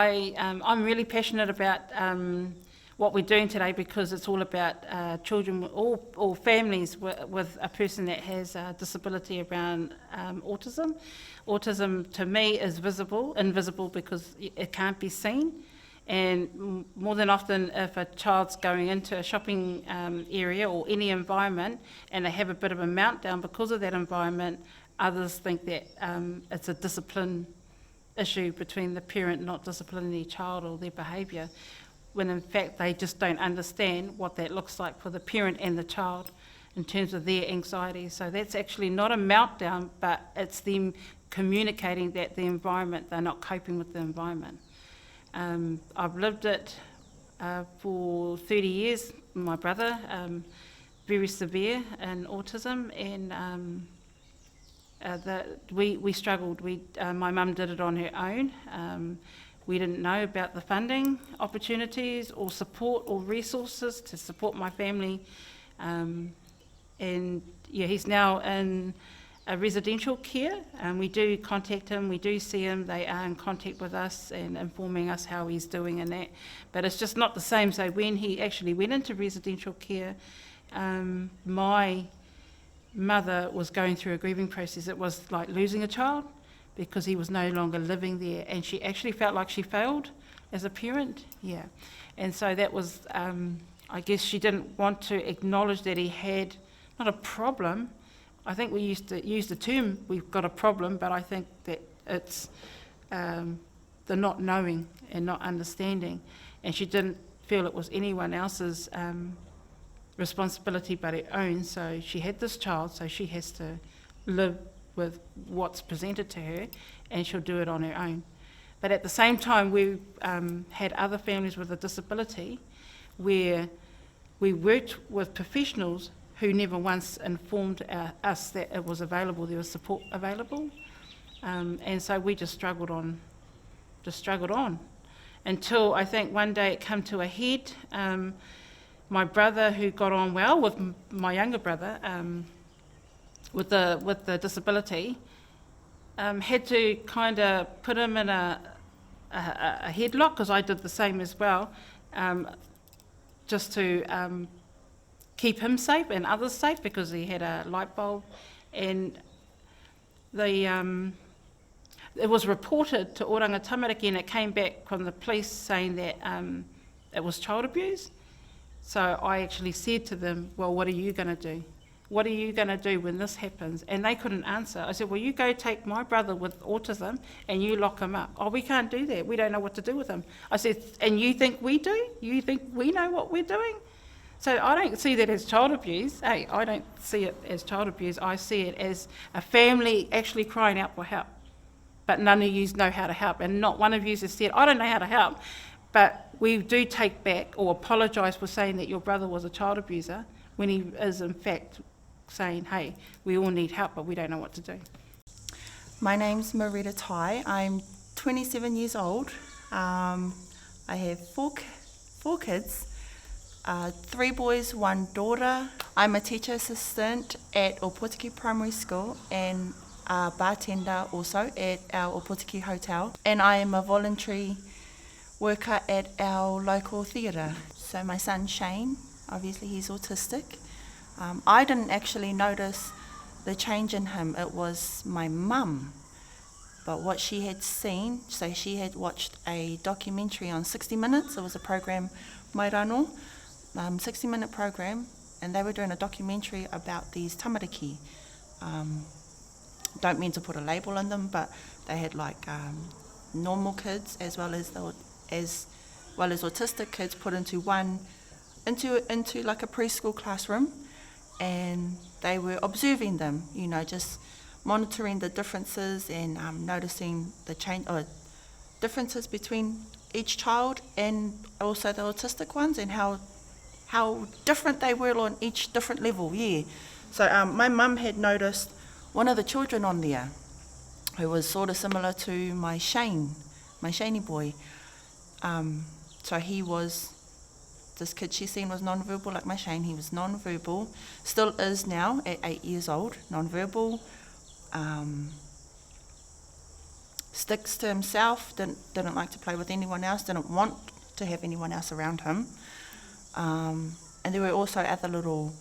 I'm really passionate about what we're doing today because it's all about children or families with a person that has a disability around autism. Autism to me is invisible because it can't be seen. And more than often, if a child's going into a shopping area or any environment and they have a bit of a meltdown because of that environment, others think that it's a discipline issue between the parent not disciplining their child or their behaviour, when in fact they just don't understand what that looks like for the parent and the child in terms of their anxiety. So that's actually not a meltdown, but it's them communicating that the environment, they're not coping with the environment. I've lived it for 30 years. My brother, very severe in autism, and we struggled. My mum did it on her own. We didn't know about the funding opportunities or support or resources to support my family. And yeah, he's now in a residential care, and we do contact him, we do see him, they are in contact with us and informing us how he's doing and that. But it's just not the same. So when he actually went into residential care, my mother was going through a grieving process. It was like losing a child because he was no longer living there, and she actually felt like she failed as a parent. Yeah, and so that was, I guess she didn't want to acknowledge that he had not a problem. I think we used to use the term we've got a problem, but I think that it's the not knowing and not understanding, and she didn't feel it was anyone else's responsibility but her own. So she had this child, so she has to live with what's presented to her, and she'll do it on her own. But at the same time, we had other families with a disability where we worked with professionals who never once informed us that it was available, there was support available. And so we just struggled on until I think one day it came to a head. My brother, who got on well with my younger brother, with the disability, had to kind of put him in a headlock, because I did the same as well, just to keep him safe and others safe, because he had a light bulb. And it was reported to Oranga Tamariki, and it came back from the police saying that it was child abuse. So I actually said to them, well, what are you going to do? What are you going to do when this happens? And they couldn't answer. I said, well, you go take my brother with autism and you lock him up. Oh, we can't do that. We don't know what to do with him. I said, and you think we do? You think we know what we're doing? So I don't see that as child abuse. Hey, I don't see it as child abuse. I see it as a family actually crying out for help. But none of you know how to help. And not one of you has said, I don't know how to help. But we do take back or apologise for saying that your brother was a child abuser, when he is in fact saying, hey, we all need help, but we don't know what to do. My name's Maretta Tai. I'm 27 years old. I have four kids, 3 boys, 1 daughter. I'm a teacher assistant at Opotiki Primary School and a bartender also at our Opotiki Hotel. And I am a voluntary worker at our local theatre. So my son Shane, obviously he's autistic. I didn't actually notice the change in him. It was my mum. But what she had seen, so she had watched a documentary on 60 Minutes. It was a program, Whanau, 60-minute program, and they were doing a documentary about these tamariki. Don't mean to put a label on them, but they had like normal kids as well as autistic kids put into like a preschool classroom, and they were observing them, just monitoring the differences and noticing the change or differences between each child and also the autistic ones, and how different they were on each different level. Yeah. So my mum had noticed one of the children on there who was sort of similar to my Shaney boy. So he was, this kid she seen was non-verbal like my Shane. He was non-verbal, still is now at 8 years old, non-verbal. sticks to himself, didn't like to play with anyone else, didn't want to have anyone else around him. And there were also other little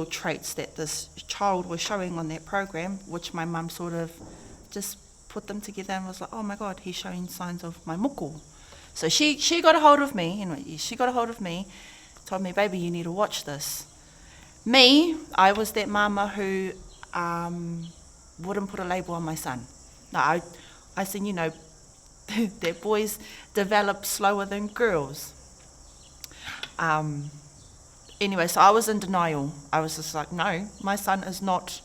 traits that this child was showing on that program, which my mum sort of just put them together and was like, oh my God, he's showing signs of my moko. So she got a hold of me, told me, baby, you need to watch this. Me, I was that mama who wouldn't put a label on my son. No, I said, that boys develop slower than girls. Anyway, so I was in denial. I was just like, no, my son is not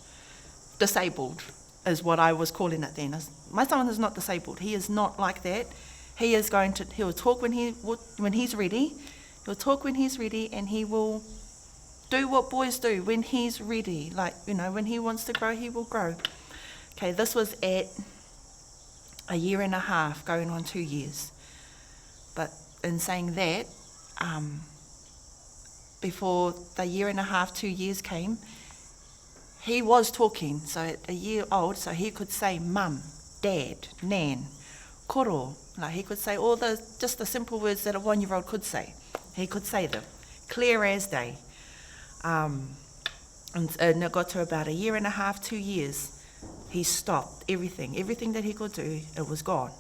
disabled, is what I was calling it then. My son is not disabled. He is not like that. He'll talk when he's ready. He'll talk when he's ready, and he will do what boys do when he's ready. Like, when he wants to grow, he will grow. Okay, this was at 1.5 years, going on 2 years. But in saying that, before the 1.5 years, 2 years came, he was talking. So at 1 year old, so he could say mum, dad, nan, koro. Like, he could say all just the simple words that a 1-year-old could say. He could say them, clear as day. And it got to about 1.5 years, 2 years. He stopped everything that he could do, it was gone.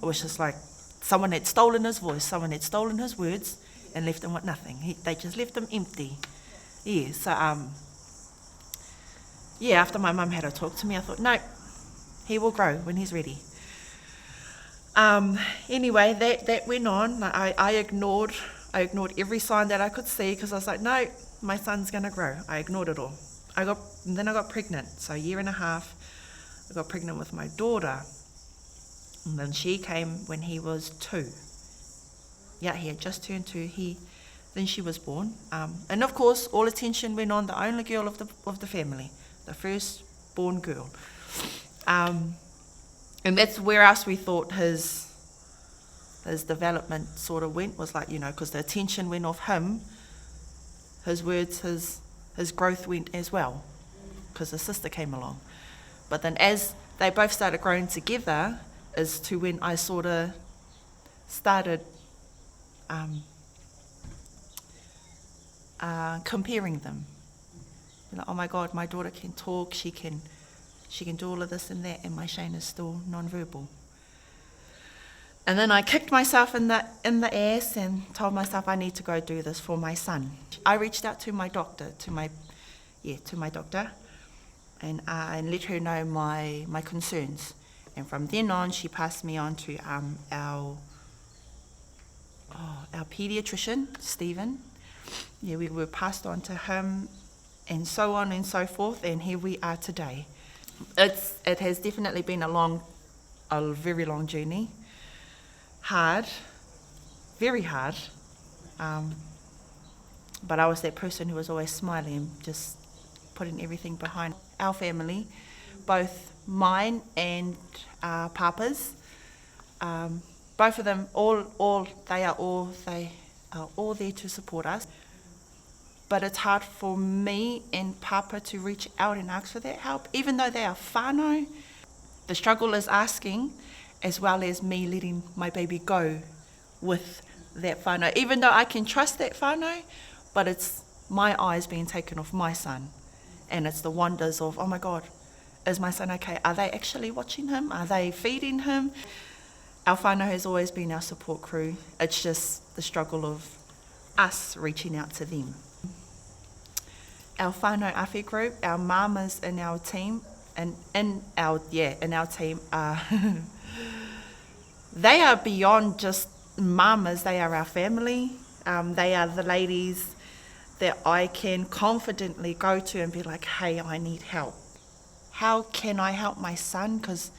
It was just like someone had stolen his voice, someone had stolen his words and left him with nothing. They just left him empty. Yeah, so after my mum had a talk to me, I thought, no, he will grow when he's ready. Anyway, that went on. I ignored every sign that I could see, because I was like, no, my son's gonna grow. I ignored it all. Then I got pregnant. So 1.5 years, I got pregnant with my daughter. And then she came when he was 2. Yeah, he had just turned 2. Then she was born. And of course, all attention went on the only girl of the family, the first born girl. And that's where else we thought his development sort of went, was like, because the attention went off him, his words, his growth went as well, because his sister came along. But then as they both started growing together, is to when I sort of started comparing them. Oh my God, my daughter can talk, she can do all of this and that, and my Shane is still non-verbal. And then I kicked myself in the ass and told myself I need to go do this for my son. I reached out to my doctor, and let her know my concerns. And from then on, she passed me on to our paediatrician, Stephen. Yeah, we were passed on to him, and so on and so forth, and here we are today. It has definitely been a very long journey. Hard, very hard. But I was that person who was always smiling, just putting everything behind. Our family, both mine and Papa's, both of them, they are all there to support us. But it's hard for me and Papa to reach out and ask for that help, even though they are whanau. The struggle is asking, as well as me letting my baby go with that whanau. Even though I can trust that whanau, but it's my eyes being taken off my son. And it's the wonders of, oh my God, is my son okay? Are they actually watching him? Are they feeding him? Our whanau has always been our support crew. It's just the struggle of us reaching out to them. Our whanau awhi group, our mamas in our team, in our team, they are beyond just mamas. They are our family. They are the ladies that I can confidently go to and be like, hey, I need help. How can I help my son? Because,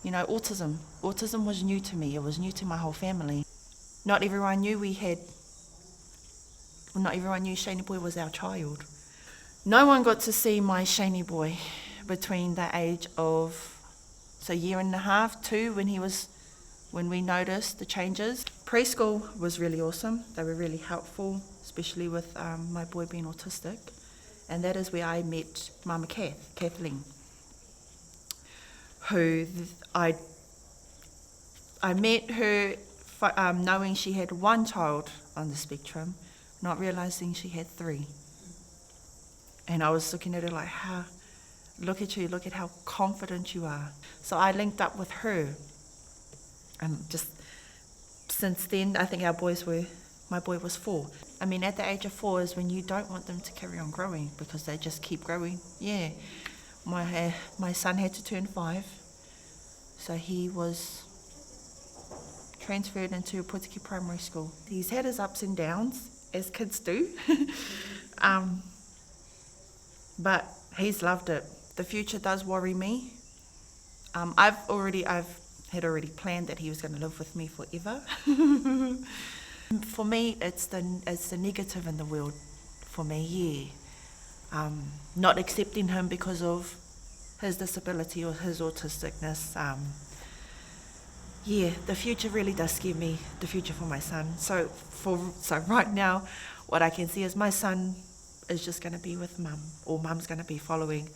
autism was new to me. It was new to my whole family. Not everyone knew Shaney boy was our child. No one got to see my Shaney boy between the age of, 1.5 years, 2, when we noticed the changes. Preschool was really awesome. They were really helpful, especially with my boy being autistic. And that is where I met Mama Kathleen, who I I met her knowing she had one child on the spectrum, not realising she had 3. And I was looking at her like, look at you, look at how confident you are. So I linked up with her. And just since then, I think my boy was 4. I mean, at the age of 4 is when you don't want them to carry on growing because they just keep growing. Yeah. My son had to turn 5. So he was transferred into Putiki Primary School. He's had his ups and downs, as kids do. But he's loved it. The future does worry me. I've had already planned that he was going to live with me forever. For me, it's the negative in the world. For me, yeah. Not accepting him because of his disability or his autisticness. Yeah, the future really does scare me. The future for my son. So right now, what I can see is my son is just going to be with mum, or mum's going to be following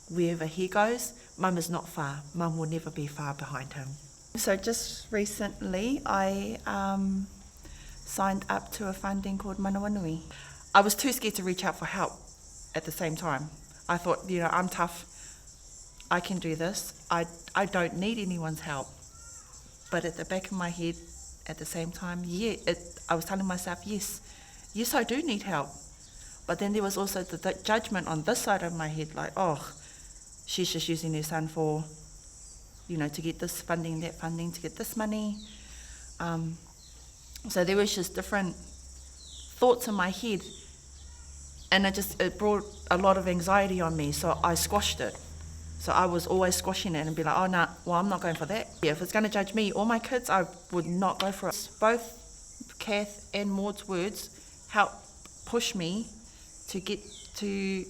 wherever he goes. Mum is not far. Mum will never be far behind him. So just recently, I signed up to a funding called Manawanui. I was too scared to reach out for help at the same time. I thought, I'm tough. I can do this. I don't need anyone's help. But at the back of my head, at the same time, I was telling myself, yes, I do need help. But then there was also the judgment on this side of my head, like, she's just using her son for, to get this funding, that funding, to get this money. So there was just different thoughts in my head, and it brought a lot of anxiety on me, so I squashed it. So I was always squashing it and be like, I'm not going for that. Yeah, if it's going to judge me or my kids, I would not go for it. Both Kath and Maude's words helped push me to get to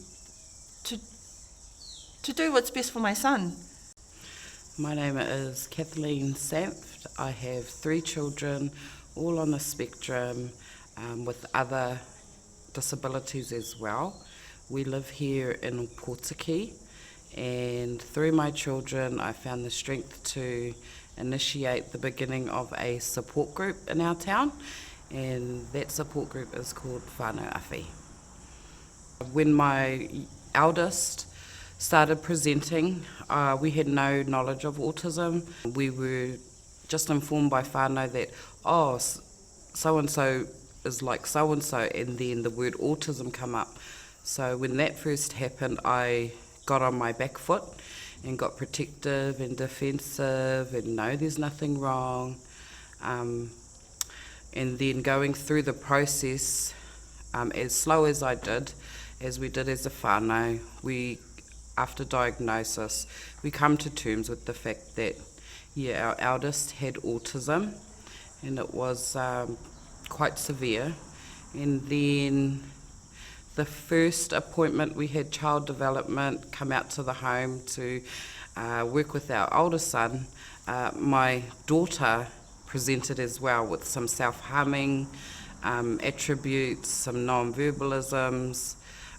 do what's best for my son. My name is Kathleen Sanft. I have 3 children, all on the spectrum, with other disabilities as well. We live here in Pōtiki, and through my children I found the strength to initiate the beginning of a support group in our town, and that support group is called Whanau Awhi. When my eldest started presenting, we had no knowledge of autism. We were just informed by whānau that, so-and-so is like so-and-so, and then the word autism come up. So when that first happened, I got on my back foot and got protective and defensive and no, there's nothing wrong. And then going through the process, as slow as I did, as we did as a whānau, after diagnosis, we come to terms with the fact that, our eldest had autism, and it was quite severe. And then the first appointment, we had child development come out to the home to work with our older son. My daughter presented as well with some self-harming attributes, some non-verbalisms,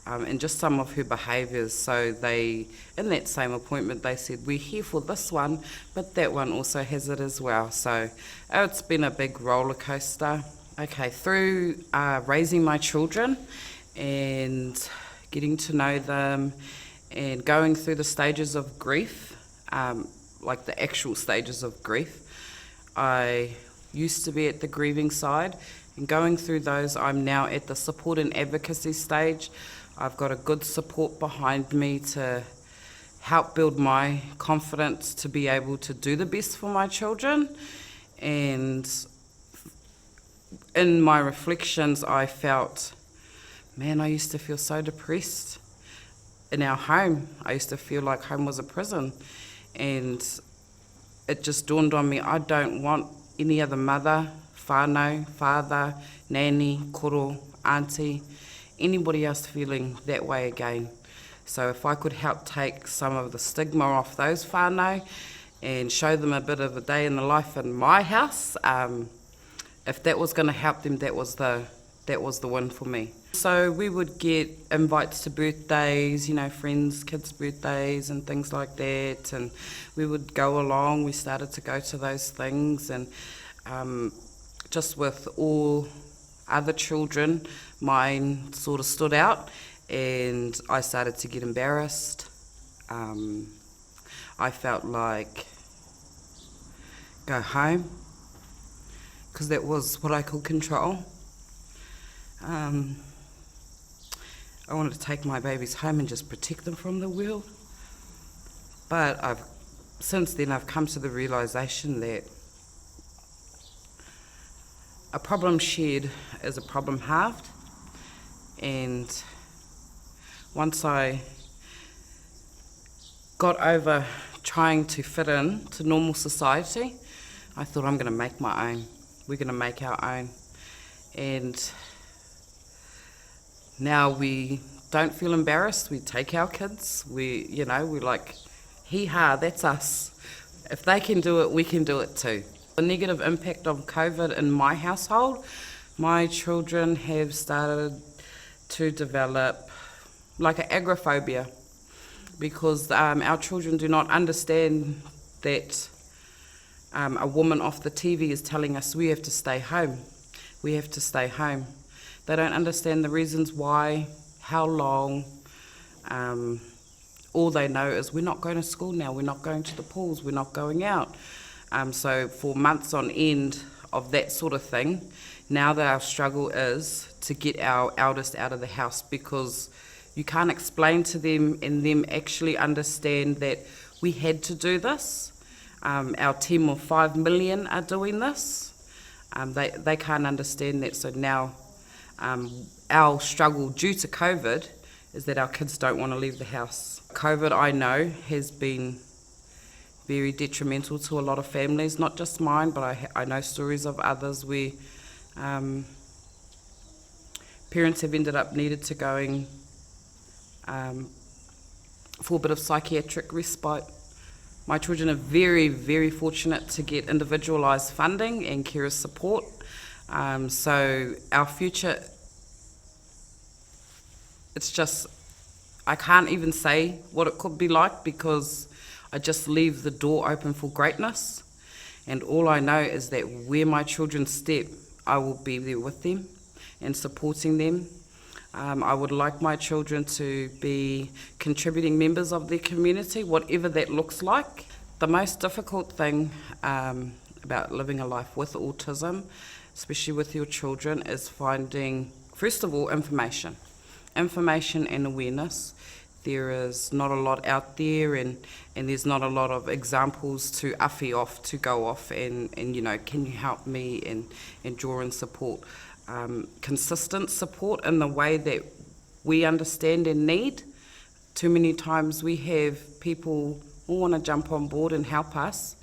and just some of her behaviours. So in that same appointment, they said, we're here for this one, but that one also has it as well. So it's been a big roller coaster. Okay, through raising my children and getting to know them and going through the stages of grief, like the actual stages of grief, I used to be at the grieving side, and going through those, I'm now at the support and advocacy stage. I've got a good support behind me to help build my confidence to be able to do the best for my children. And in my reflections, I felt, I used to feel so depressed in our home. I used to feel like home was a prison. And it just dawned on me, I don't want any other mother, whānau, father, nanny, koro, auntie, anybody else feeling that way again. So if I could help take some of the stigma off those whānau and show them a bit of a day in the life in my house, if that was going to help them, that was the that was the win for me. So we would get invites to birthdays, you know, friends, kids' birthdays and things like that, and we would go along. We started to go to those things, and just with all other children, mine sort of stood out, and I started to get embarrassed. I felt like go home, because that was what I could control. I wanted to take my babies home and just protect them from the world. But since then I've come to the realisation that a problem shared is a problem halved. And once I got over trying to fit in to normal society, I thought, I'm going to make my own. We're going to make our own. And now we don't feel embarrassed. We take our kids. We're like, hee-ha, that's us. If they can do it, we can do it too. The negative impact of COVID in my household, my children have started to develop like an agoraphobia, because our children do not understand that a woman off the TV is telling us we have to stay home. We have to stay home. They don't understand the reasons why, how long. All they know is we're not going to school now, we're not going to the pools, we're not going out. So for months on end of that sort of thing, now that our struggle is to get our eldest out of the house, because you can't explain to them and them actually understand that we had to do this. Our team of 5 million are doing this. They can't understand that. So now our struggle due to COVID is that our kids don't want to leave the house. COVID, I know, has been very detrimental to a lot of families, not just mine, but I know stories of others where parents have ended up needed to going for a bit of psychiatric respite. My children are very, very fortunate to get individualised funding and carer support. So our future, it's just, I can't even say what it could be like, because I just leave the door open for greatness. And all I know is that where my children step, I will be there with them and supporting them. I would like my children to be contributing members of their community, whatever that looks like. The most difficult thing about living a life with autism, especially with your children, is finding, first of all, information and awareness. There is not a lot out there, and there's not a lot of examples to awhi off, to go off and can you help me and draw in support. Consistent support in the way that we understand and need. Too many times we have people who want to jump on board and help us,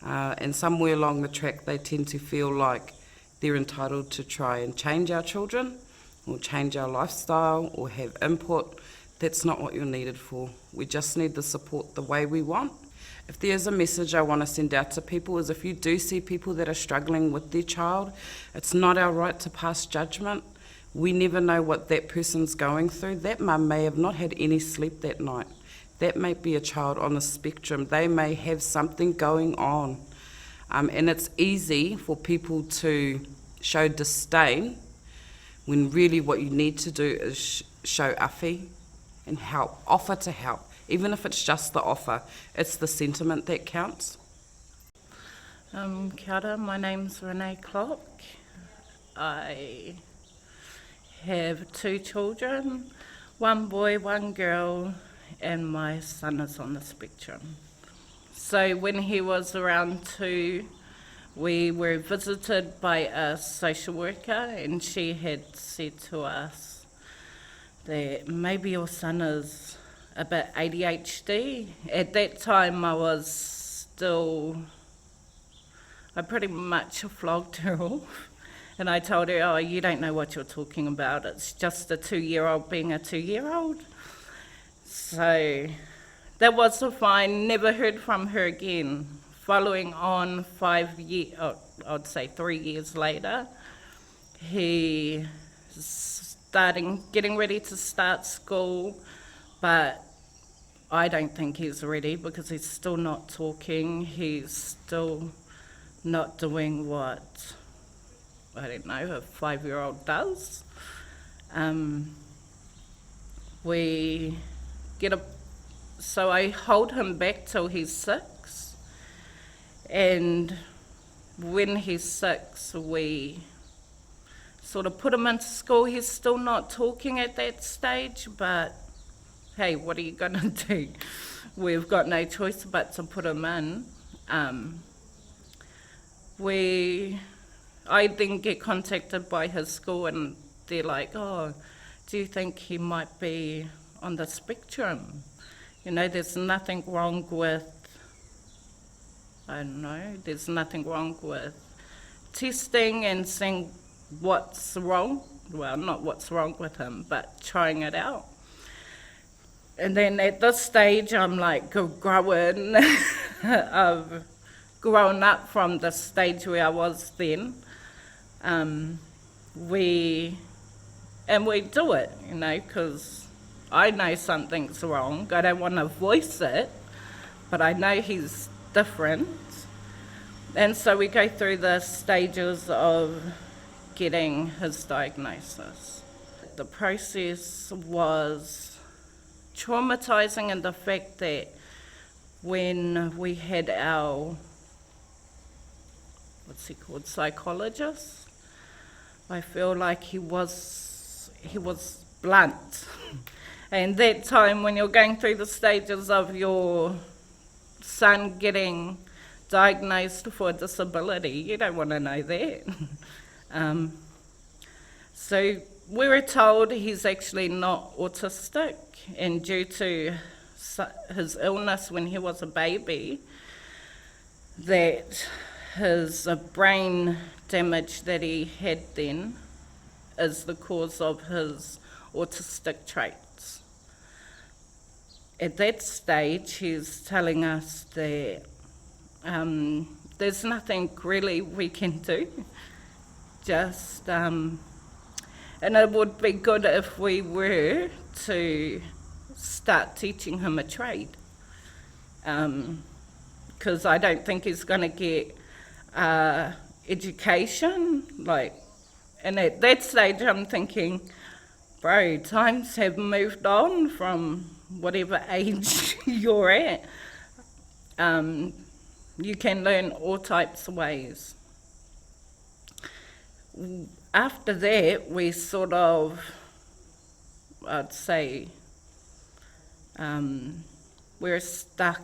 and somewhere along the track they tend to feel like they're entitled to try and change our children or change our lifestyle or have input. That's not what you're needed for. We just need the support the way we want. If there's a message I want to send out to people, is if you do see people that are struggling with their child, it's not our right to pass judgment. We never know what that person's going through. That mum may have not had any sleep that night. That may be a child on the spectrum. They may have something going on. And it's easy for people to show disdain when really what you need to do is show awhi and help, offer to help. Even if it's just the offer, it's the sentiment that counts. Kia ora, my name's Renee Klock. I have 2 children, 1 boy, 1 girl, and my son is on the spectrum. So when he was around 2, we were visited by a social worker, and she had said to us that maybe your son is a bit ADHD. At that time I pretty much flogged her off, and I told her, oh, you don't know what you're talking about, it's just a 2-year-old being a 2-year-old. So that was a fine, never heard from her again. Following on 3 years later, he getting ready to start school, but I don't think he's ready because he's still not talking. He's still not doing what, I don't know, a 5-year-old does. So I hold him back till he's 6, and when he's 6, we sort of put him into school. He's still not talking at that stage, but hey, what are you going to do? We've got no choice but to put him in. I then get contacted by his school, and they're like, oh, do you think he might be on the spectrum? You know, there's nothing wrong with, there's nothing wrong with testing and seeing what's wrong. Well, not what's wrong with him, but trying it out. And then at this stage, I'm like growing. I've grown up from the stage where I was then. We do it, you know, because I know something's wrong. I don't want to voice it, but I know he's different. And so we go through the stages of getting his diagnosis. The process was traumatizing in the fact that when we had our, psychologist, I feel like he was blunt. And that time when you're going through the stages of your son getting diagnosed for a disability, you don't want to know that. So we were told he's actually not autistic, and due to his illness when he was a baby, that his brain damage that he had then is the cause of his autistic traits. At that stage, he's telling us that there's nothing really we can do, and it would be good if we were to start teaching him a trade, because I don't think he's going to get education, and at that stage I'm thinking, bro, times have moved on from whatever age you're at. You can learn all types of ways. After that, we sort of, I'd say, we're stuck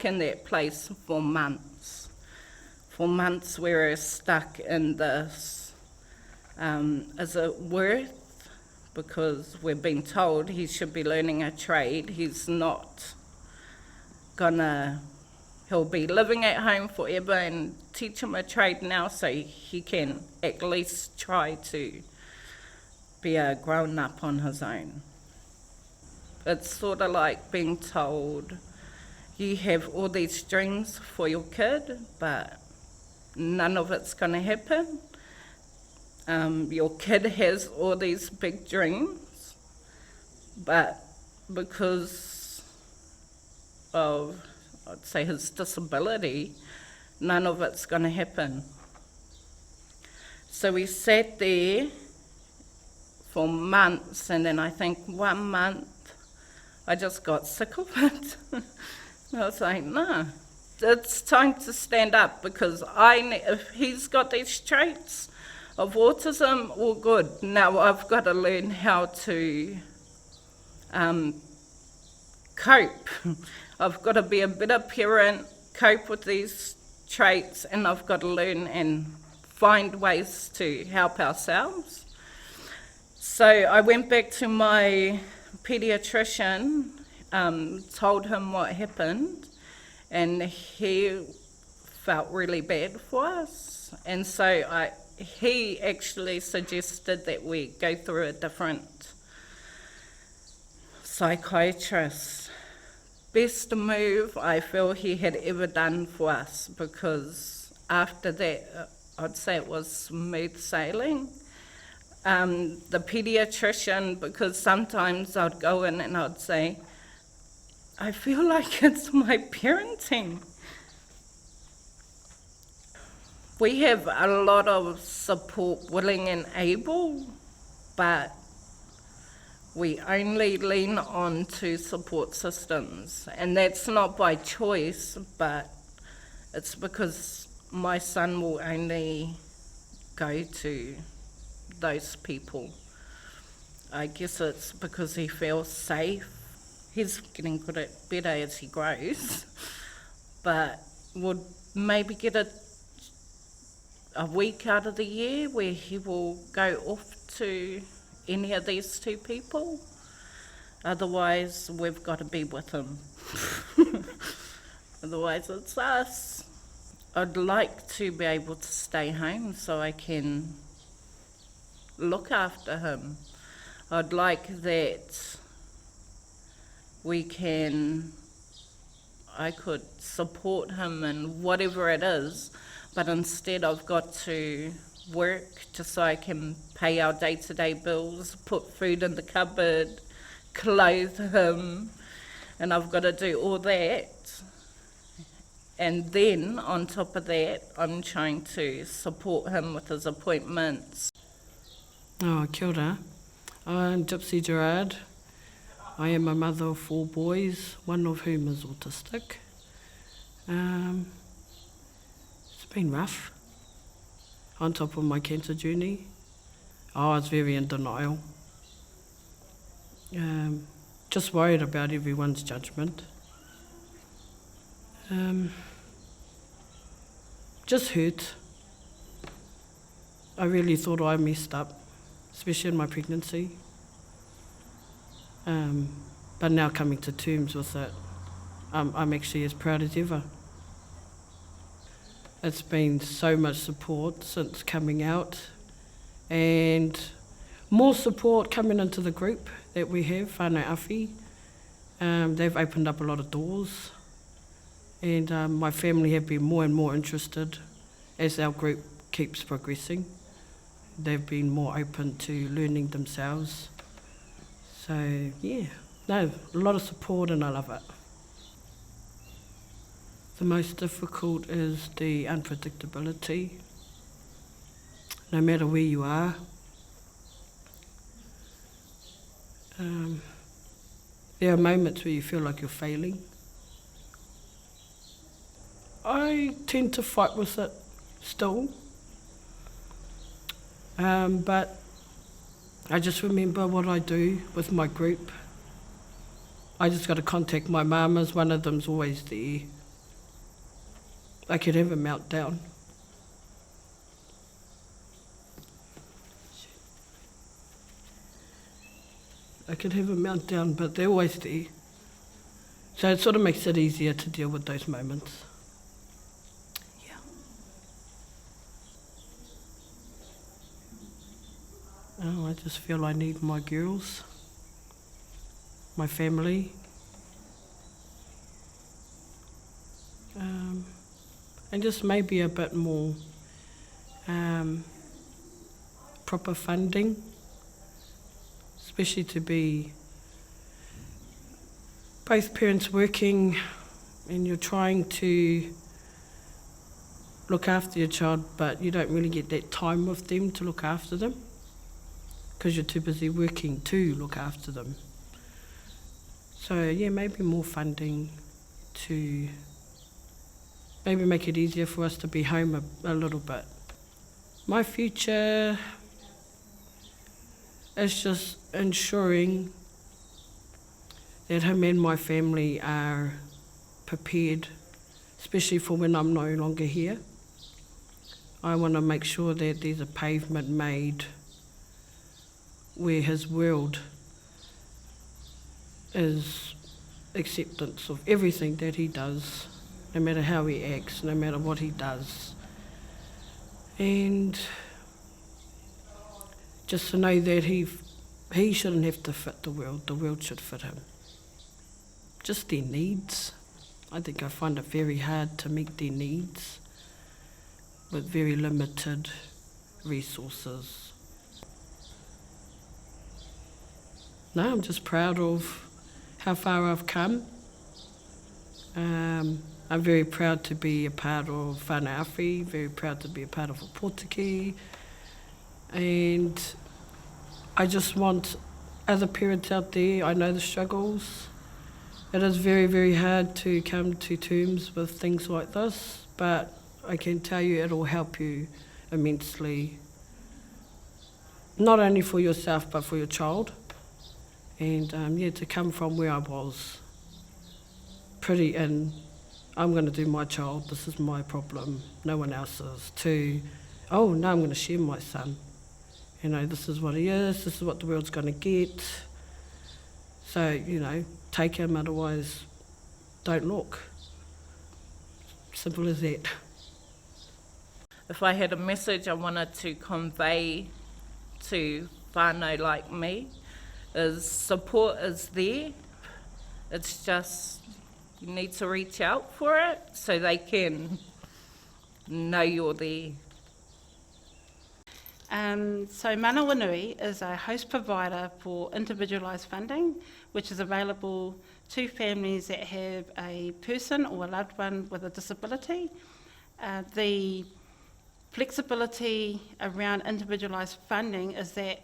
in that place for months. For months we were stuck in this, is it worth? Because we've been told he should be learning a trade. He's not he'll be living at home forever, and teach him a trade now so he can at least try to be a grown-up on his own. It's sort of like being told you have all these dreams for your kid, but none of it's going to happen. Your kid has all these big dreams, but because of, I'd say, his disability, none of it's going to happen. So we sat there for months, and then I think 1 month I just got sick of it. I was like, no, it's time to stand up, because if he's got these traits of autism, all good. Now I've got to learn how to cope. I've got to be a better parent, cope with these traits, and I've got to learn and find ways to help ourselves. So I went back to my paediatrician, told him what happened, and he felt really bad for us. And so he actually suggested that we go through a different psychiatrist. Best move I feel he had ever done for us, because after that, I'd say it was smooth sailing. the paediatrician, because sometimes I'd go in and I'd say, I feel like it's my parenting. We have a lot of support, willing and able, but we only lean on to support systems. And that's not by choice, but it's because my son will only go to those people. I guess it's because he feels safe. He's getting better as he grows, but would maybe get a week out of the year where he will go off to any of these two people. Otherwise, we've got to be with him. Otherwise, it's us. I'd like to be able to stay home so I can look after him. I'd like that I could support him in whatever it is, but instead I've got to work just so I can pay our day-to-day bills, put food in the cupboard, clothe him, and I've got to do all that. And then, on top of that, I'm trying to support him with his appointments. Oh, kia ora. I'm Gypsy Gerrard. I am a mother of 4 boys, one of whom is autistic. It's been rough. On top of my cancer journey, I was very in denial. Just worried about everyone's judgment. Just hurt. I really thought I messed up, especially in my pregnancy. But now coming to terms with it, I'm actually as proud as ever. It's been so much support since coming out, and more support coming into the group that we have, Whanau Awhi. They've opened up a lot of doors, and my family have been more and more interested as our group keeps progressing. They've been more open to learning themselves. So yeah, no, a lot of support and I love it. The most difficult is the unpredictability. No matter where you are, there are moments where you feel like you're failing. I tend to fight with it still, but I just remember what I do with my group. I just got to contact my mamas, one of them's always there. I could have a meltdown. I could have a meltdown, but they're always there. So it sort of makes it easier to deal with those moments. Yeah. Oh, I just feel I need my girls, my family. And just maybe a bit more proper funding, especially to be both parents working and you're trying to look after your child, but you don't really get that time with them to look after them because you're too busy working to look after them. So yeah, maybe more funding to maybe make it easier for us to be home a little bit. My future is just ensuring that him and my family are prepared, especially for when I'm no longer here. I want to make sure that there's a pavement made where his world is acceptance of everything that he does, no matter how he acts, no matter what he does. And just to know that he shouldn't have to fit the world should fit him. Just their needs. I think I find it very hard to meet their needs with very limited resources. no, I'm just proud of how far I've come. I'm very proud to be a part of Whanau, very proud to be a part of a Pōtiki, and I just want other parents out there, I know the struggles. It is very, very hard to come to terms with things like this, but I can tell you it'll help you immensely, not only for yourself but for your child. And to come from where I was, pretty in, I'm going to do my child, this is my problem, no one else's, to, oh, no, I'm going to share my son. You know, this is what he is, this is what the world's going to get. So, you know, take him, otherwise don't look. Simple as that. If I had a message I wanted to convey to whānau like me, is support is there. It's just, you need to reach out for it so they can know you're there. So Manawanui is a host provider for individualised funding, which is available to families that have a person or a loved one with a disability. The flexibility around individualised funding is that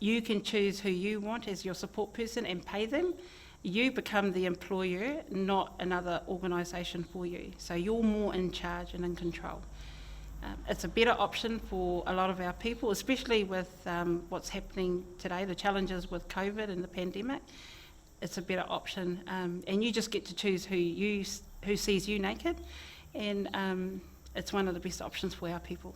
you can choose who you want as your support person and pay them. You become the employer, not another organisation for you. So you're more in charge and in control. It's a better option for a lot of our people, especially with what's happening today, the challenges with COVID and the pandemic. It's a better option, and you just get to choose who sees you naked, and it's one of the best options for our people.